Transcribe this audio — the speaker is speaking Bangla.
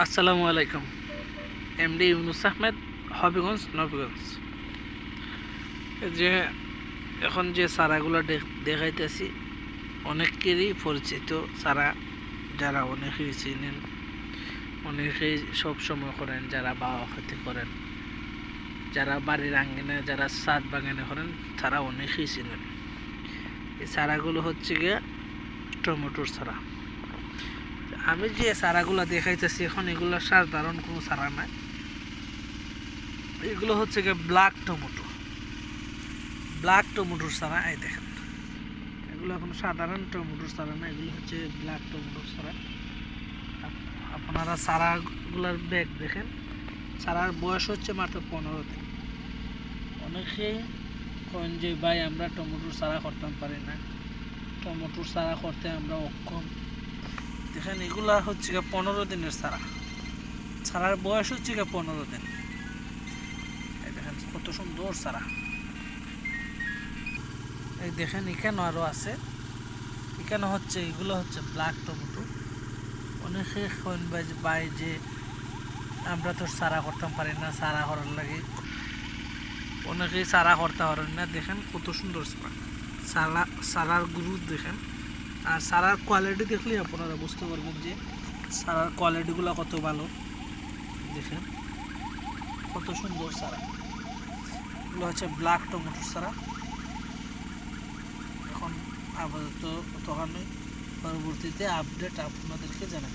আসসালামু আলাইকুম। এমডি ইউনুস আহমেদ, হবিগঞ্জ, নবীগঞ্জ। এই যে এখন যে চারাগুলো দেখাইতেছি অনেকেরই পরিচিত চারা, যারা অনেকেই চিনেন, অনেকেই সব সময় করেন, যারা বাবা খেতে করেন, যারা বাড়ির আঙ্গিনে, যারা ছাদ বাগানে করেন, তারা অনেকেই চিনেন। এই চারাগুলো হচ্ছে গিয়ে টমেটোর চারা। আমি যে চারাগুলো দেখাইতেছি এখন এগুলো সাধারণ কোনো চারা না, এগুলো হচ্ছে গিয়ে ব্ল্যাক টমেটোর চারা। এই দেখেন, এগুলো এখন সাধারণ টমেটোর চারা না, এগুলো হচ্ছে ব্ল্যাক টমেটোর চারা। আপনারা চারাগুলোর ব্যাগ দেখেন, চারার বয়স হচ্ছে মাত্র 15 দিন। অনেকে কন যে ভাই আমরা টমেটোর চারা করতাম পারি না, টমেটোর চারা করতে আমরা অক্ষম। দেখেন এগুলা হচ্ছে গিয়ে 15 দিনের চারা, চারার বয়স হচ্ছে গিয়ে 15 দিন। এই দেখেন কত সুন্দর চারা। এই দেখেন এখানে আরও আছে, এখানে হচ্ছে এগুলো হচ্ছে ব্ল্যাক টমেটো। অনেকে ভাই যে আমরা তো চারা করতাম পারি না, চারা করার লাগে অনেকেই চারা করতে পারেন না। দেখেন কত সুন্দর চারা, চারার গ্রুপ দেখেন। আর চারার কোয়ালিটি দেখলেই আপনারা বুঝতে পারবেন যে চারার কোয়ালিটিগুলো কত ভালো। দেখেন কত সুন্দর চারা, এগুলো হচ্ছে ব্ল্যাক টমেটোর চারা। এখন আপাতত তখন পরবর্তীতে আপডেট আপনাদেরকে জানাই।